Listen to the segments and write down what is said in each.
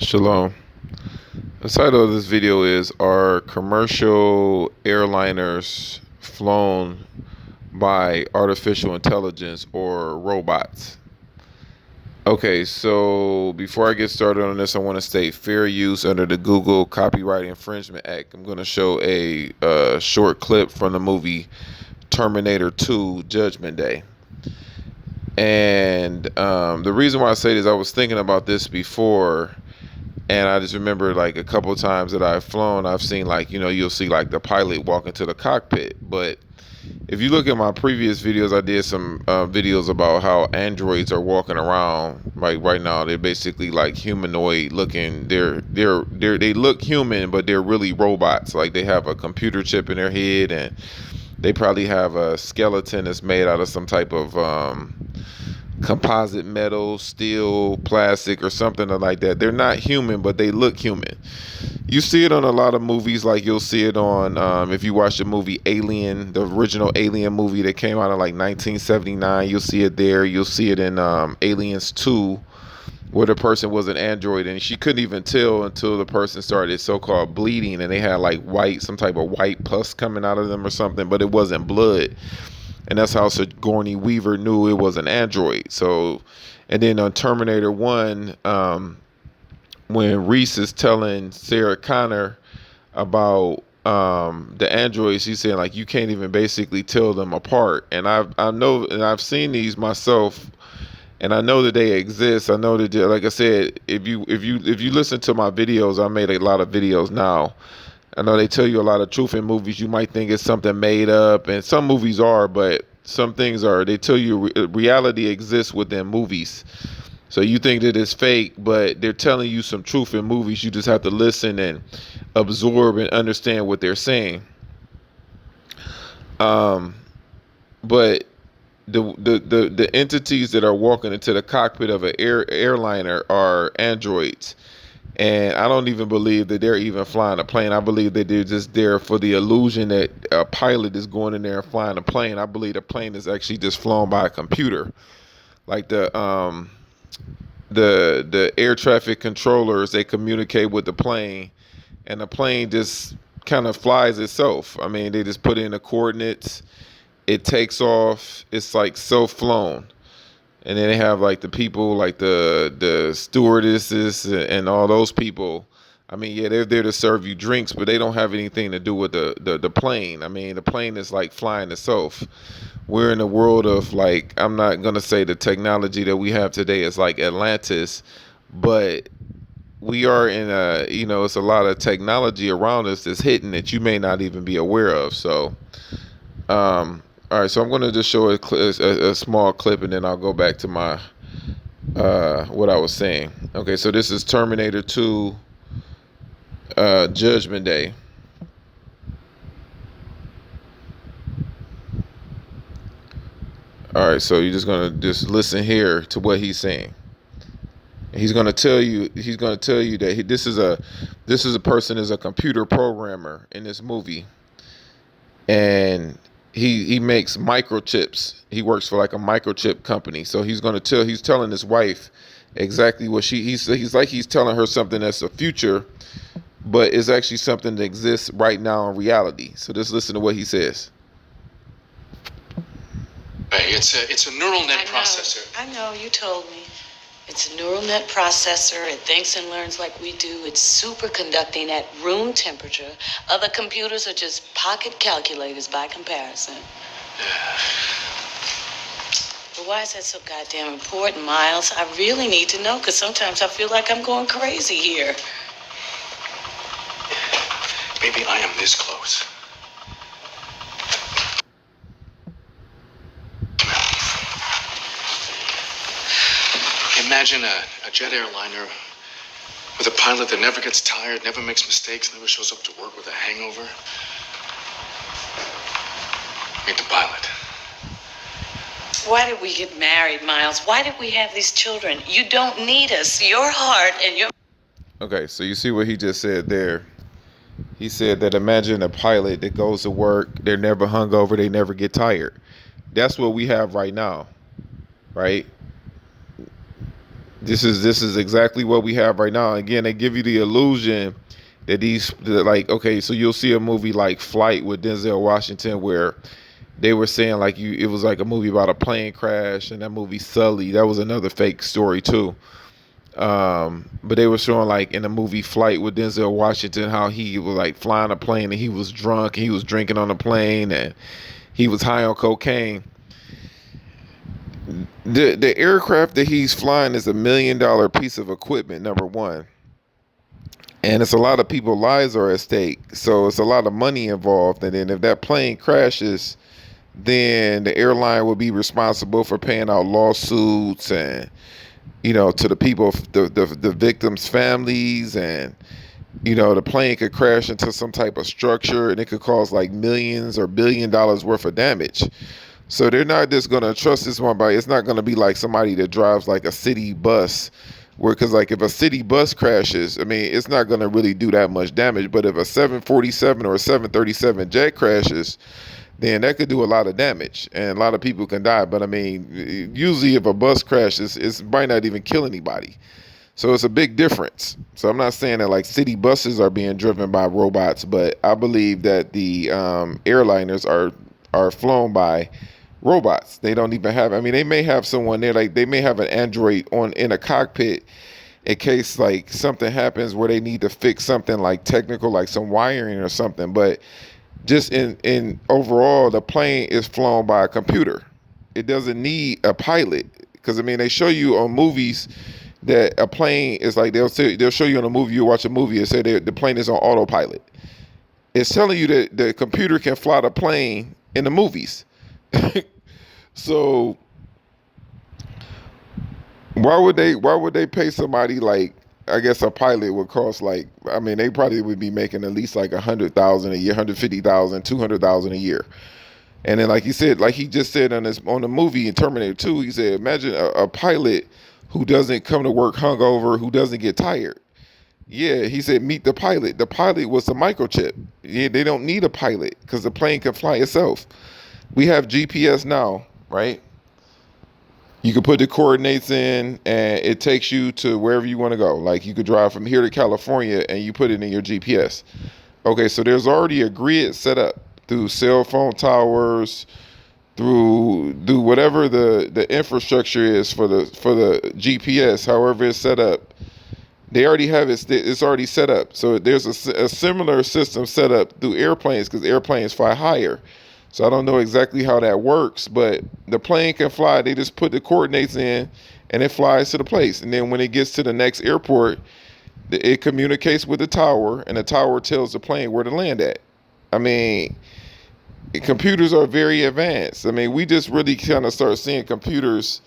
Shalom. The title of this video is Are Commercial Airliners Flown by Artificial Intelligence or Robots? Okay, so before I get started on this, I want to state fair use under the Google Copyright Infringement Act. I'm going to show a short clip from the movie Terminator 2 Judgment Day. And the reason why I say this, I was thinking about this before. And I just remember like a couple of times that I've flown, I've seen like, you'll see like the pilot walk into the cockpit. But if you look at my previous videos, I did some videos about how androids are walking around. Like right now, they're basically like humanoid looking. They look human, but they're really robots. Like they have a computer chip in their head, and they probably have a skeleton that's made out of some type of composite metal, steel, plastic, or something like that. They're not human, but they look human. You see it on a lot of movies. Like you'll see it on if you watch the movie Alien, the original Alien movie that came out in like 1979. You'll see it there. You'll see it in Aliens 2, where the person was an android and she couldn't even tell until the person started so-called bleeding, and they had like some type of white pus coming out of them or something, but it wasn't blood. And that's how Sigourney Weaver knew it was an android. So, and then on Terminator 1, when Reese is telling Sarah Connor about the androids, he's saying like you can't even basically tell them apart. And I know, and I've seen these myself, and I know that they exist. I know that, like I said, if you listen to my videos, I made a lot of videos now. I know they tell you a lot of truth in movies. You might think it's something made up, and some movies are, but some things are. They tell you reality exists within movies. So you think that it's fake, but they're telling you some truth in movies. You just have to listen and absorb and understand what they're saying. But the entities that are walking into the cockpit of an airliner are androids. And I don't even believe that they're even flying a plane. I believe that they're just there for the illusion that a pilot is going in there and flying a plane. I believe the plane is actually just flown by a computer. Like the air traffic controllers, they communicate with the plane, and the plane just kind of flies itself. I mean, they just put in the coordinates, it takes off. It's like self-flown. And then they have like the people, like the stewardesses and all those people. I mean, yeah, they're there to serve you drinks, but they don't have anything to do with the plane. I mean, the plane is like flying itself. We're in a world of like, I'm not going to say the technology that we have today is like Atlantis, but we are in it's a lot of technology around us that's hidden that you may not even be aware of. So, all right, so I'm going to just show a small clip, and then I'll go back to my what I was saying. Okay, so this is Terminator 2 Judgment Day. All right, so you're just going to just listen here to what he's saying. He's going to tell you that this is a person is a computer programmer in this movie, and he makes microchips. He works for like a microchip company. So he's telling his wife exactly what he's telling her something that's a future, but it's actually something that exists right now in reality. So just listen to what he says. Hey, it's a neural net processor. I know, you told me. It's a neural net processor. It thinks and learns like we do. It's superconducting at room temperature. Other computers are just pocket calculators by comparison. But why is that so goddamn important, Miles? I really need to know, because sometimes I feel like I'm going crazy here. Maybe I am this close. Imagine a jet airliner with a pilot that never gets tired, never makes mistakes, never shows up to work with a hangover. Meet the pilot. Why did we get married, Miles? Why did we have these children? You don't need us. Your heart and your... Okay, so you see what he just said there. He said that imagine a pilot that goes to work, they're never hungover, they never get tired. That's what we have right now, right? This is exactly what we have right now. Again, they give you the illusion that like, okay, so you'll see a movie like Flight with Denzel Washington where they were saying like it was like a movie about a plane crash, and that movie Sully, that was another fake story too. But they were showing like in the movie Flight with Denzel Washington how he was like flying a plane and he was drunk and he was drinking on the plane and he was high on cocaine. The aircraft that he's flying is $1 million piece of equipment, number one. And it's a lot of people's lives are at stake. So it's a lot of money involved. And then if that plane crashes, then the airline will be responsible for paying out lawsuits and, to the people, the victims' families. And, the plane could crash into some type of structure and it could cause like millions or $1 billion worth of damage. So they're not just going to trust this one by, it's not going to be like somebody that drives like a city bus where, because like if a city bus crashes, I mean, it's not going to really do that much damage. But if a 747 or a 737 jet crashes, then that could do a lot of damage and a lot of people can die. But I mean, usually if a bus crashes, it might not even kill anybody. So it's a big difference. So I'm not saying that like city buses are being driven by robots, but I believe that the airliners are flown by robots. They don't even have, I mean, they may have someone there, like they may have an android in a cockpit in case like something happens where they need to fix something like technical, like some wiring or something. But just in overall, the plane is flown by a computer. It doesn't need a pilot, because I mean, they show you on movies that a plane is like, they'll show you in a movie, you watch a movie and say the plane is on autopilot. It's telling you that the computer can fly the plane in the movies. So why would they pay somebody like, I guess a pilot would cost like, I mean, they probably would be making at least like 100,000 a year, 150,000, 200,000 a year. And then like he said, like he just said on the movie in Terminator 2, he said, imagine a pilot who doesn't come to work hungover, who doesn't get tired. Yeah, he said, meet the pilot. The pilot was a microchip. Yeah, they don't need a pilot because the plane can fly itself. We have GPS now, right? You can put the coordinates in and it takes you to wherever you want to go. Like you could drive from here to California and you put it in your GPS. Okay, so there's already a grid set up through cell phone towers, through whatever the infrastructure is for the GPS, however it's set up. They already have it. It's already set up. So there's a similar system set up through airplanes because airplanes fly higher. So I don't know exactly how that works, but the plane can fly. They just put the coordinates in and it flies to the place. And then when it gets to the next airport, it communicates with the tower and the tower tells the plane where to land at. I mean, computers are very advanced. I mean, we just really kind of start seeing computers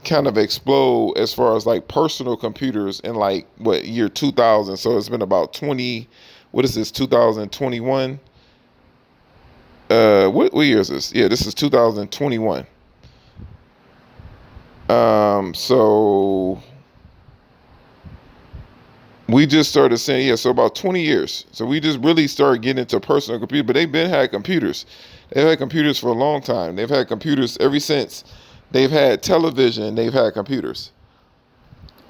kind of explode as far as like personal computers in like year 2000. So it's been about 2021. What year is this? Yeah, this is 2021. So we just started saying, so about 20 years. So we just really started getting into personal computers, but they've been had computers. They've had computers for a long time. They've had computers ever since they've had television. They've had computers,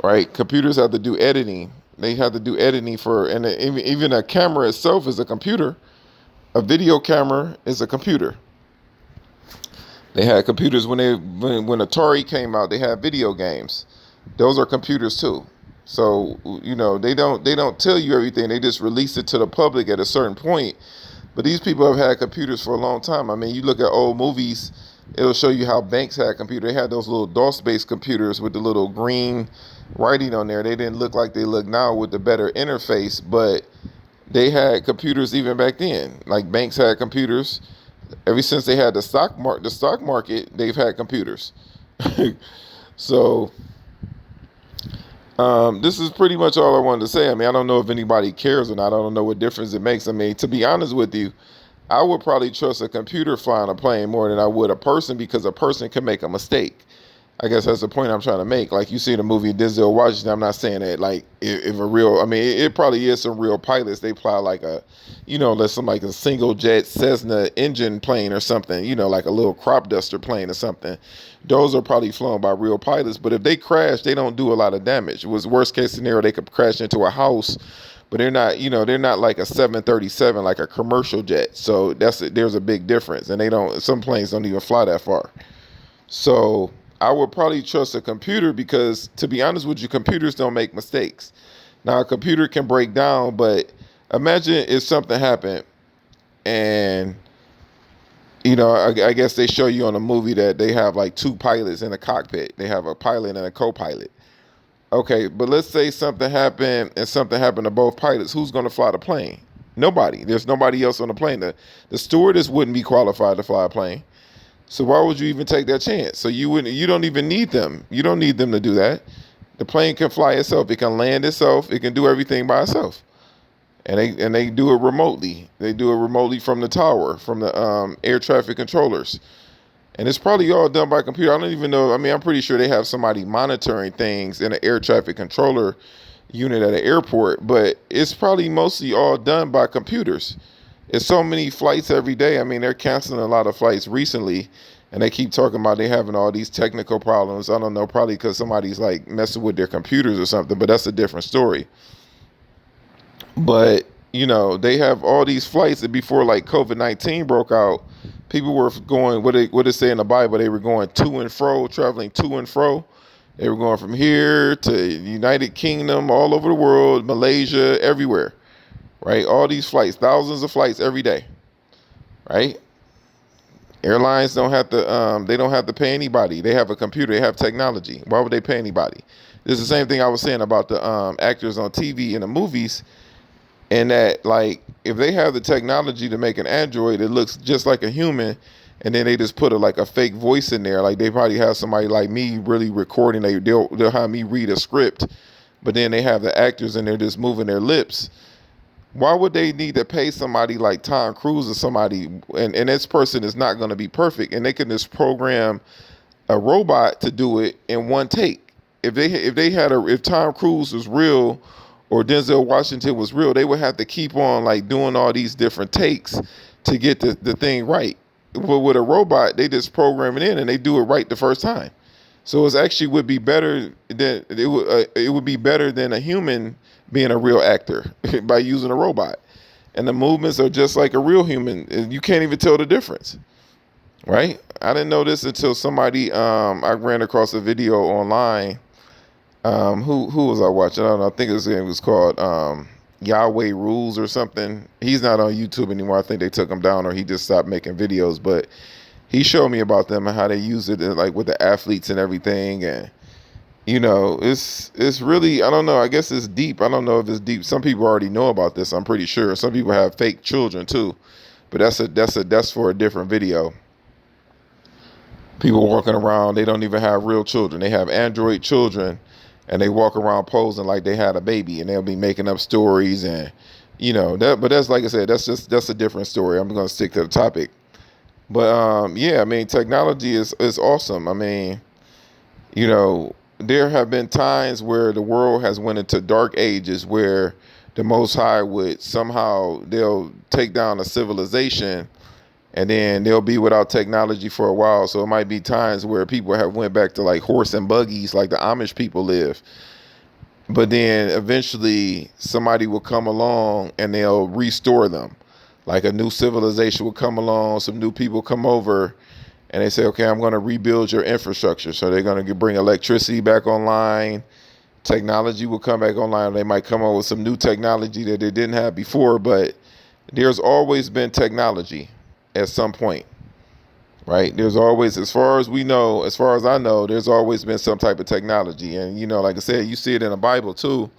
right? Computers have to do editing. They have to do editing and even a camera itself is a computer. A video camera is a computer. They had computers when Atari came out. They had video games. Those are computers too. So they don't tell you everything. They just release it to the public at a certain point. But these people have had computers for a long time. I mean, you look at old movies, it'll show you how banks had computers. They had those little DOS-based computers with the little green writing on there. They didn't look like they look now with the better interface, but they had computers even back then. Like banks had computers. Ever since they had the stock market, they've had computers. So this is pretty much all I wanted to say. I mean, I don't know if anybody cares or not. I don't know what difference it makes. I mean, to be honest with you, I would probably trust a computer flying a plane more than I would a person, because a person can make a mistake. I guess that's the point I'm trying to make. Like you see the movie Denzel Washington, I'm not saying that like if a real, I mean, it probably is some real pilots. They fly like a, let's some like a single jet Cessna engine plane or something, like a little crop duster plane or something. Those are probably flown by real pilots. But if they crash, they don't do a lot of damage. It was worst case scenario, they could crash into a house, but they're not, they're not like a 737, like a commercial jet. So there's a big difference. And some planes don't even fly that far. So I would probably trust a computer because, to be honest with you, computers don't make mistakes. Now, a computer can break down, but imagine if something happened and, I guess they show you on a movie that they have like two pilots in a cockpit. They have a pilot and a co-pilot. Okay, but let's say something happened and something happened to both pilots. Who's going to fly the plane? Nobody. There's nobody else on the plane. The stewardess wouldn't be qualified to fly a plane. So why would you even take that chance? So you don't even need them. You don't need them to do that. The plane can fly itself. It can land itself. It can do everything by itself. And they do it remotely. They do it remotely from the tower, from the air traffic controllers. And it's probably all done by computer. I don't even know. I mean, I'm pretty sure they have somebody monitoring things in an air traffic controller unit at an airport, but it's probably mostly all done by computers. It's so many flights every day. I mean, they're canceling a lot of flights recently, and they keep talking about they having all these technical problems. I don't know, probably because somebody's like messing with their computers or something, but that's a different story. But, they have all these flights that before like COVID-19 broke out, people were going, what it say in the Bible, they were going to and fro, traveling to and fro. They were going from here to United Kingdom, all over the world, Malaysia, everywhere. Right? All these flights, thousands of flights every day. Right? Airlines don't have to, they don't have to pay anybody. They have a computer. They have technology. Why would they pay anybody? It's the same thing I was saying about the actors on TV in the movies. And that, like, if they have the technology to make an android that looks just like a human, and then they just put a fake voice in there, like they probably have somebody like me really recording. They'll have me read a script, but then they have the actors and they're just moving their lips. Why would they need to pay somebody like Tom Cruise or somebody, and this person is not going to be perfect, and they can just program a robot to do it in one take? If Tom Cruise was real or Denzel Washington was real, they would have to keep on like doing all these different takes to get the thing right. But with a robot, they just program it in and they do it right the first time. So it would be better than a human being a real actor by using a robot. And the movements are just like a real human. You can't even tell the difference, right? I didn't know this until somebody, I ran across a video online. Who was I watching? I don't know. I think it was called Yahweh Rules or something. He's not on YouTube anymore. I think they took him down or he just stopped making videos. But he showed me about them and how they use it like with the athletes and everything. And it's really, I don't know. I guess it's deep. I don't know if it's deep. Some people already know about this. I'm pretty sure. Some people have fake children too, but that's for a different video. People walking around, they don't even have real children. They have android children, and they walk around posing like they had a baby, and they'll be making up stories and that. But that's, like I said, that's a different story. I'm going to stick to the topic. But yeah, I mean, technology is awesome. I mean, there have been times where the world has went into dark ages where the Most High would somehow, they'll take down a civilization and then they'll be without technology for a while. So it might be times where people have went back to like horse and buggies like the Amish people live. But then eventually somebody will come along and they'll restore them. Like a new civilization will come along, some new people come over, and they say, okay, I'm going to rebuild your infrastructure. So they're going to bring electricity back online. Technology will come back online. They might come up with some new technology that they didn't have before, but there's always been technology at some point, right? There's always, as far as I know, there's always been some type of technology. And, like I said, you see it in the Bible too,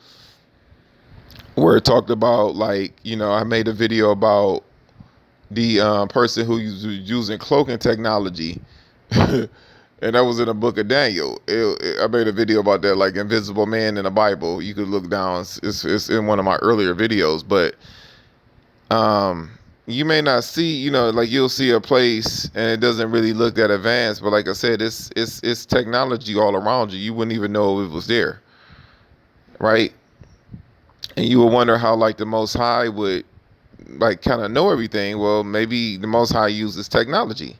where it talked about, like, I made a video about the person who was using cloaking technology, and that was in the book of Daniel. I made a video about that, like Invisible Man in the Bible. You could look down. It's in one of my earlier videos, but you may not see, like you'll see a place and it doesn't really look that advanced, but like I said, it's technology all around you. You wouldn't even know it was there, right? And you would wonder how like the Most High would like kind of know everything. Well, maybe the Most High uses technology.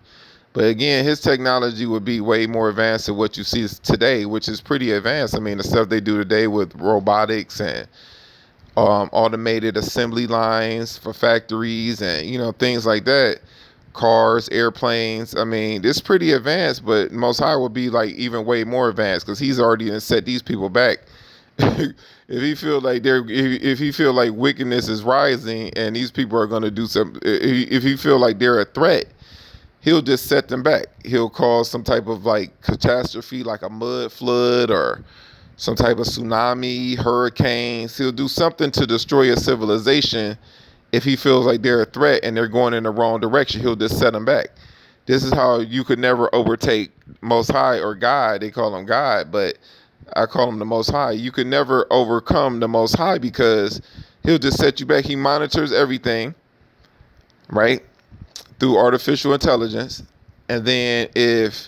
But again, his technology would be way more advanced than what you see today, which is pretty advanced. I mean, the stuff they do today with robotics and automated assembly lines for factories and, things like that, cars, airplanes. I mean, it's pretty advanced, but Most High would be like even way more advanced because he's already set these people back. If he feel like if he feel like wickedness is rising and these people are going to do something, if he feel like they're a threat, he'll just set them back. He'll cause some type of like catastrophe, like a mud flood or some type of tsunami, hurricanes. He'll do something to destroy a civilization. If he feels like they're a threat and they're going in the wrong direction, he'll just set them back. This is how you could never overtake Most High or God. They call him God, but I call him the Most High. You could never overcome the Most High because he'll just set you back. He monitors everything, right? Through artificial intelligence. And then if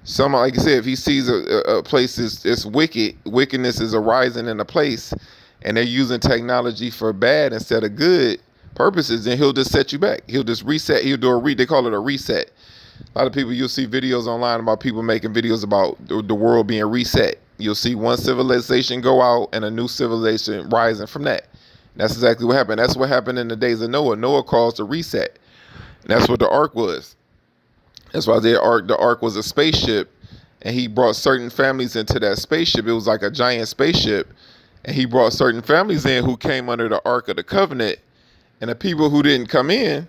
someone, like I said, if he sees a place is wicked, wickedness is arising in a place, and they're using technology for bad instead of good purposes, then he'll just set you back. He'll just reset. He'll do they call it a reset. A lot of people, you'll see videos online about people making videos about the world being reset. You'll see one civilization go out and a new civilization rising from that. And that's exactly what happened. That's what happened in the days of Noah. Noah caused a reset. And that's what the ark was. That's why the ark was a spaceship, and he brought certain families into that spaceship. It was like a giant spaceship, and he brought certain families in who came under the Ark of the Covenant, and the people who didn't come in,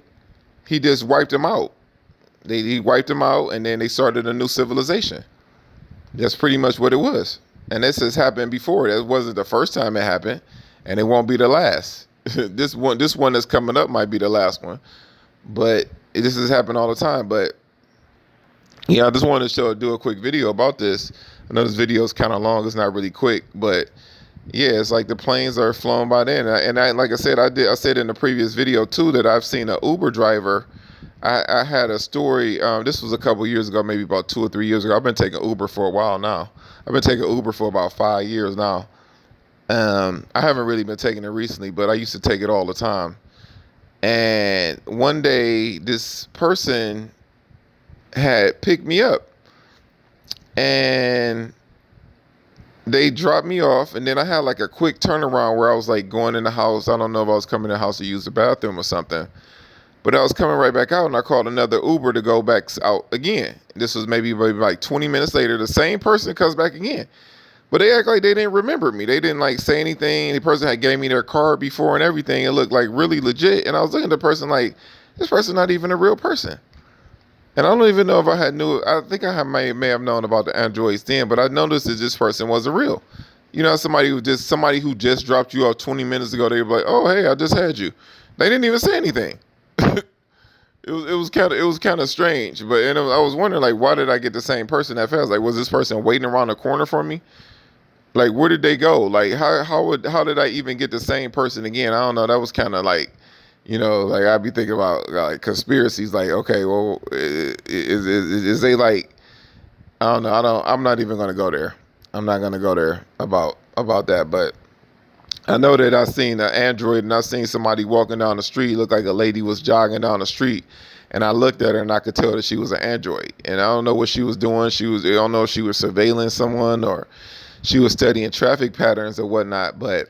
he just wiped them out. He wiped them out, and then they started a new civilization. That's pretty much what it was. And this has happened before. That wasn't the first time it happened, and it won't be the last. This one that's coming up might be the last one. But this has happened all the time. But yeah, I just wanted to do a quick video about this. I know this video is kind of long. It's not really quick, but yeah, it's like the planes are flown by then. And I like I said, I said in the previous video too that I've seen an Uber driver. I had a story. This was a couple years ago, maybe about 2 or 3 years ago. I've been taking Uber for a while now. I've been taking Uber for about 5 years now. I haven't really been taking it recently, but I used to take it all the time. And one day, this person had picked me up, and they dropped me off, and then I had like a quick turnaround where I was like going in the house. I don't know if I was coming in the house to use the bathroom or something. But I was coming right back out, and I called another Uber to go back out again. This was maybe like 20 minutes later. The same person comes back again. But they act like they didn't remember me. They didn't like say anything. The person had gave me their card before and everything. It looked like really legit. And I was looking at the person like, this person not even a real person. And I don't even know if I think I may have known about the androids then, but I noticed that this person wasn't real. Somebody who just dropped you off 20 minutes ago, they were like, oh, hey, I just had you. They didn't even say anything. It was kind of strange, but I was wondering like, why did I get the same person that fast? Like, was this person waiting around the corner for me? Like, where did they go? Like, how did I even get the same person again? I don't know. That was kind of like, like I'd be thinking about like conspiracies. Like, okay, well, is they like, I don't know. I'm not even gonna go there. I'm not gonna go there about that, but. I know that I seen an android and I seen somebody walking down the street. Looked like a lady was jogging down the street, and I looked at her and I could tell that she was an android. And I don't know what she was doing. I don't know if she was surveilling someone or she was studying traffic patterns or whatnot. But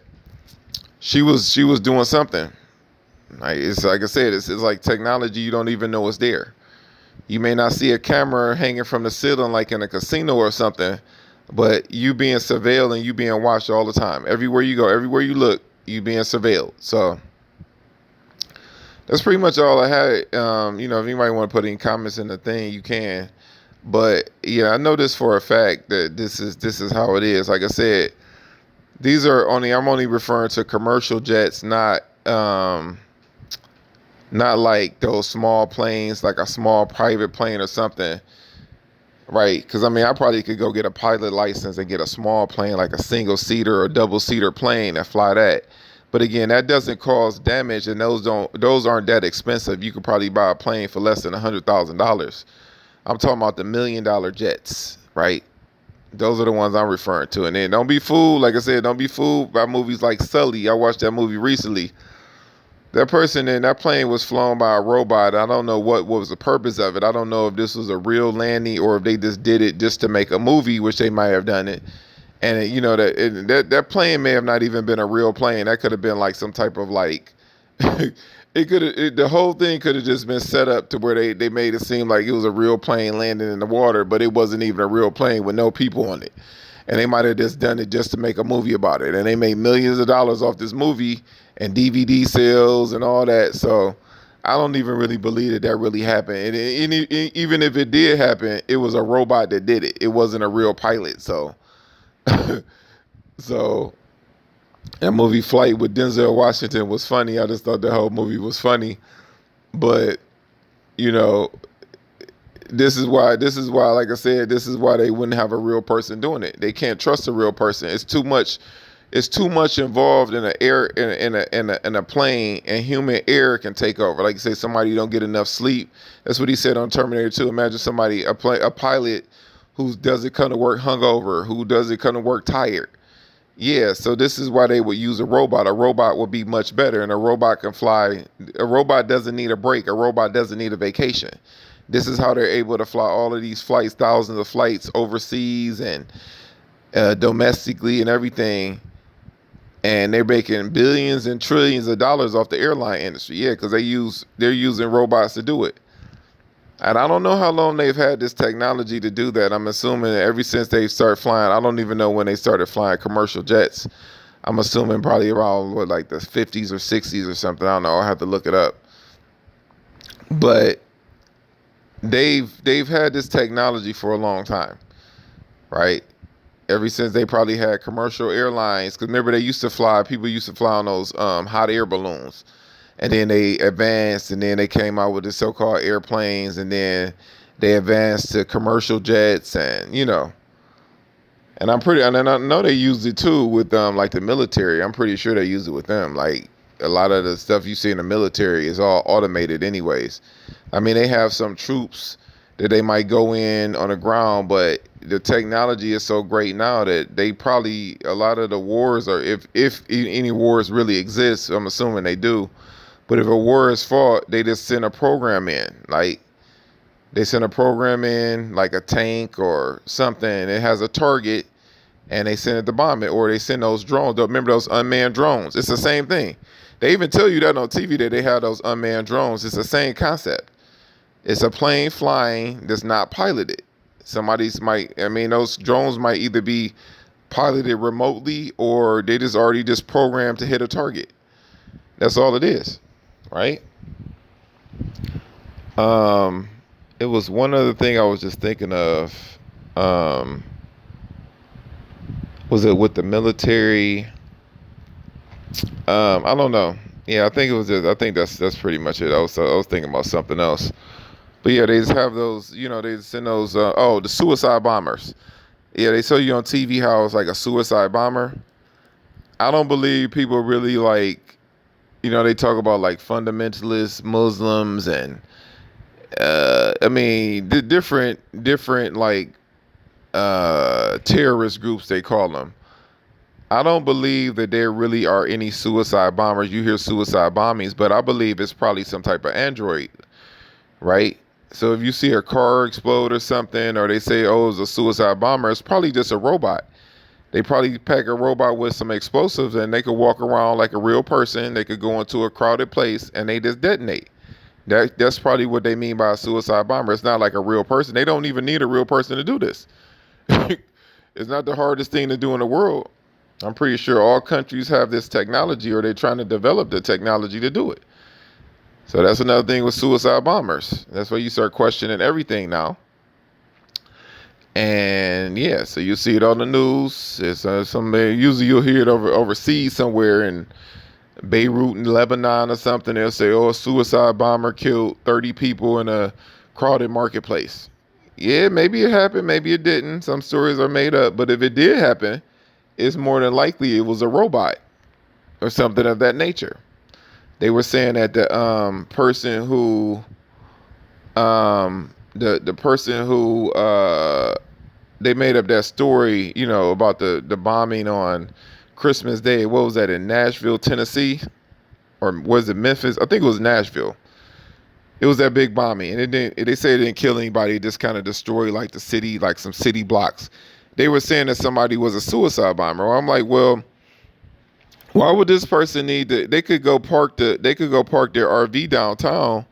she was doing something. It's like I said, it's like technology you don't even know is there. You may not see a camera hanging from the ceiling like in a casino or something. But you being surveilled and you being watched all the time. Everywhere you go, everywhere you look, you being surveilled. So that's pretty much all I had. If anybody want to put any comments in the thing, you can. But yeah, I know this for a fact that this is how it is. Like I said, I'm only referring to commercial jets, not like those small planes, like a small private plane or something. Right, because I probably could go get a pilot license and get a small plane, like a single-seater or double-seater plane and fly that. But again, that doesn't cause damage, and those aren't that expensive. You could probably buy a plane for less than $100,000. I'm talking about the $1 million jets, right? Those are the ones I'm referring to. And then don't be fooled, like I said, don't be fooled by movies like Sully. I watched that movie recently. That person in that plane was flown by a robot. I don't know what was the purpose of it. I don't know if this was a real landing or if they just did it just to make a movie, which they might have done it. And that plane may have not even been a real plane. That could have been like some type of like, the whole thing could have just been set up to where they made it seem like it was a real plane landing in the water, but it wasn't even a real plane with no people on it. And they might have just done it just to make a movie about it. And they made millions of dollars off this movie and DVD sales and all that. So I don't even really believe that really happened. And even if it did happen, it was a robot that did it. It wasn't a real pilot. So, so that movie Flight with Denzel Washington was funny. I just thought the whole movie was funny. But, you know, this is why, like I said, this is why they wouldn't have a real person doing it. They can't trust a real person. It's too much involved in a plane, and human error can take over. Like you say, somebody don't get enough sleep. That's what he said on Terminator 2. Imagine somebody, a pilot who doesn't come to work hungover, who doesn't come to work tired. Yeah, so this is why they would use a robot. A robot would be much better, and a robot can fly. A robot doesn't need a break. A robot doesn't need a vacation. This is how they're able to fly all of these flights, thousands of flights overseas and domestically and everything. And they're making billions and trillions of dollars off the airline industry. Yeah, because they're using robots to do it. And I don't know how long they've had this technology to do that. I'm assuming ever since they started flying. I don't even know when they started flying commercial jets. I'm assuming probably around like the 50s or 60s or something. I don't know. I'll have to look it up. But they've had this technology for a long time, right? Ever since they probably had commercial airlines. Because remember, people used to fly on those hot air balloons. And then they advanced, and then they came out with the so-called airplanes, and then they advanced to commercial jets, and and I know they used it too with like the military. I'm pretty sure they use it with them. Like a lot of the stuff you see in the military is all automated anyways. I mean, they have some troops that they might go in on the ground, but the technology is so great now that a lot of the wars, or if any wars really exist, I'm assuming they do. But if a war is fought, they just send a program in. Like, they send a program in, like a tank or something. It has a target, and they send it to bomb it. Or they send those drones. Remember those unmanned drones? It's the same thing. They even tell you that on TV that they have those unmanned drones. It's the same concept. It's a plane flying that's not piloted. Those drones might either be piloted remotely, or they just already programmed to hit a target. That's all it is. Right? It was one other thing I was just thinking of. Was it with the military? I don't know. Yeah, I think it was. I think that's pretty much it. I was thinking about something else. But yeah, they just have those. They send those. The suicide bombers. Yeah, they show you on TV how it's like a suicide bomber. I don't believe people really like. They talk about like fundamentalist Muslims and different like terrorist groups, they call them. I don't believe that there really are any suicide bombers. You hear suicide bombings, but I believe it's probably some type of android, right? So if you see a car explode or something, or they say, oh, it's a suicide bomber, it's probably just a robot. They probably pack a robot with some explosives, and they could walk around like a real person. They could go into a crowded place and they just detonate. That's probably what they mean by a suicide bomber. It's not like a real person. They don't even need a real person to do this. It's not the hardest thing to do in the world. I'm pretty sure all countries have this technology, or they're trying to develop the technology to do it. So that's another thing with suicide bombers. That's why you start questioning everything now. And yeah, so you see it on the news. It's usually you'll hear it overseas somewhere in Beirut in Lebanon or something. They'll say, oh, a suicide bomber killed 30 people in a crowded marketplace. Yeah, maybe it happened, maybe it didn't. Some stories are made up, but if it did happen, it's more than likely it was a robot. or something of that nature. They were saying that the person who the person who they made up that story, about the bombing on Christmas Day. What was that, in Nashville, Tennessee, or was it Memphis? I think it was Nashville. It was that big bombing, and it didn't. They say it didn't kill anybody. It just kind of destroyed like the city, like some city blocks. They were saying that somebody was a suicide bomber. Well, I'm like, well, why would this person need to? They could go park their RV downtown,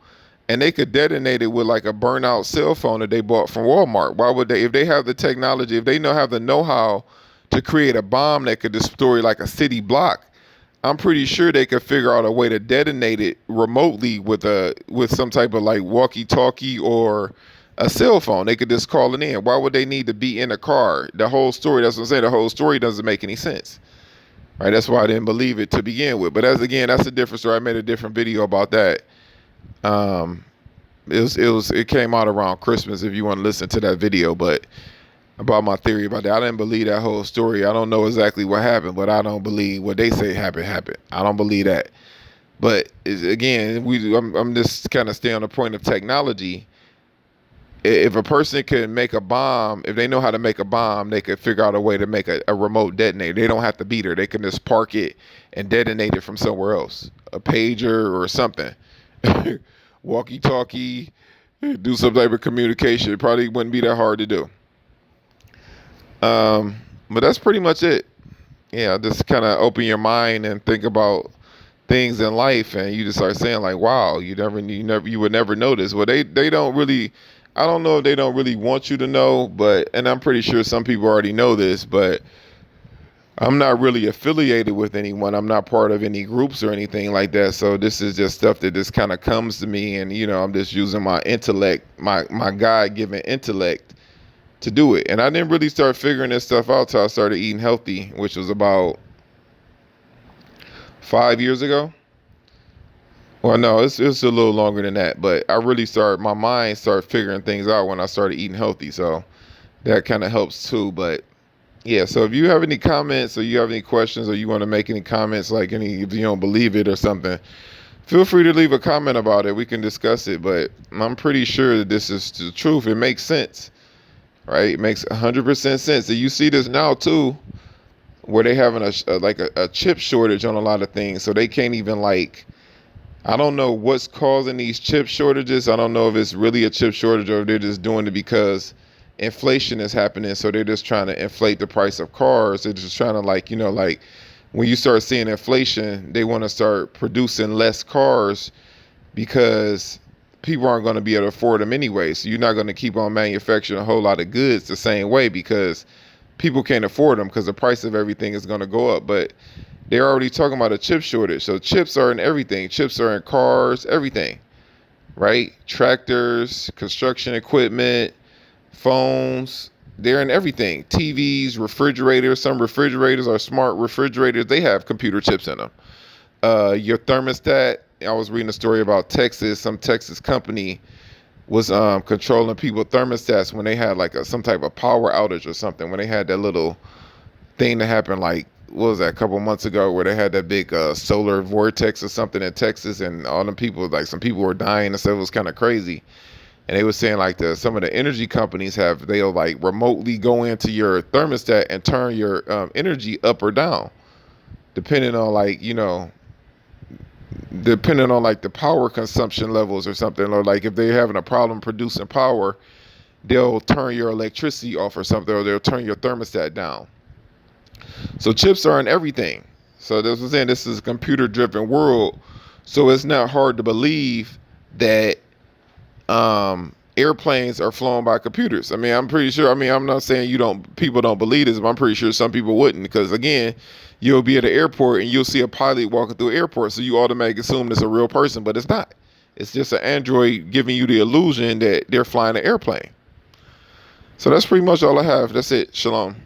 and they could detonate it with like a burnout cell phone that they bought from Walmart. Why would they? If they have the technology, if they have the know-how to create a bomb that could destroy like a city block, I'm pretty sure they could figure out a way to detonate it remotely with some type of like walkie-talkie or a cell phone. They could just call it in. Why would they need to be in a car? The whole story, that's what I'm saying, the whole story doesn't make any sense. Right? That's why I didn't believe it to begin with. But that's a different story. I made a different video about that. It came out around Christmas if you want to listen to that video, but about my theory about that. I didn't believe that whole story. I don't know exactly what happened, but I don't believe what they say happened. I don't believe that. But I'm just kind of staying on the point of technology. If a person can make a bomb, if they know how to make a bomb, they could figure out a way to make a remote detonator. They don't have to be there. They can just park it and detonate it from somewhere else, a pager or something, walkie-talkie, do some type of communication. It probably wouldn't be that hard to do. But that's pretty much it. Yeah, just kind of open your mind and think about things in life, and you just start saying like, wow, you would never notice. Well, they don't really. I don't know if they don't really want you to know, and I'm pretty sure some people already know this, but I'm not really affiliated with anyone. I'm not part of any groups or anything like that. So this is just stuff that just kind of comes to me, and I'm just using my intellect, my God-given intellect to do it. And I didn't really start figuring this stuff out till I started eating healthy, which was about 5 years ago. Well, no, it's a little longer than that, but my mind started figuring things out when I started eating healthy. So that kind of helps too. But yeah, so if you have any comments or you have any questions or you want to make any comments, like if you don't believe it or something, feel free to leave a comment about it. We can discuss it, but I'm pretty sure that this is the truth. It makes sense, right? It makes 100% sense. And you see this now too, where they having a chip shortage on a lot of things. So they can't even I don't know what's causing these chip shortages. I don't know if it's really a chip shortage or if they're just doing it because inflation is happening. So they're just trying to inflate the price of cars. They're just trying to when you start seeing inflation, they want to start producing less cars because people aren't going to be able to afford them anyway. So you're not going to keep on manufacturing a whole lot of goods the same way because people can't afford them because the price of everything is going to go up. But they're already talking about a chip shortage. So chips are in everything. Chips are in cars, everything, right? Tractors, construction equipment, phones, they're in everything. TVs, refrigerators. Some refrigerators are smart refrigerators. They have computer chips in them. Your thermostat. I was reading a story about Texas. Some Texas company was controlling people's thermostats when they had some type of power outage or something. When they had that little thing that happened what was that, a couple months ago, where they had that big solar vortex or something in Texas, and all them people, some people were dying and stuff. It was kind of crazy. And they were saying some of the energy companies they'll remotely go into your thermostat and turn your energy up or down, depending on the power consumption levels or something, or if they're having a problem producing power, they'll turn your electricity off or something, or they'll turn your thermostat down. So chips are in everything. So that's what I'm saying. This is a computer-driven world. So it's not hard to believe that airplanes are flown by computers. I mean, I'm pretty sure. I mean, I'm not saying people don't believe this, but I'm pretty sure some people wouldn't, because again, you'll be at an airport and you'll see a pilot walking through an airport, so you automatically assume it's a real person, but it's not. It's just an android giving you the illusion that they're flying an airplane. So that's pretty much all I have. That's it. Shalom.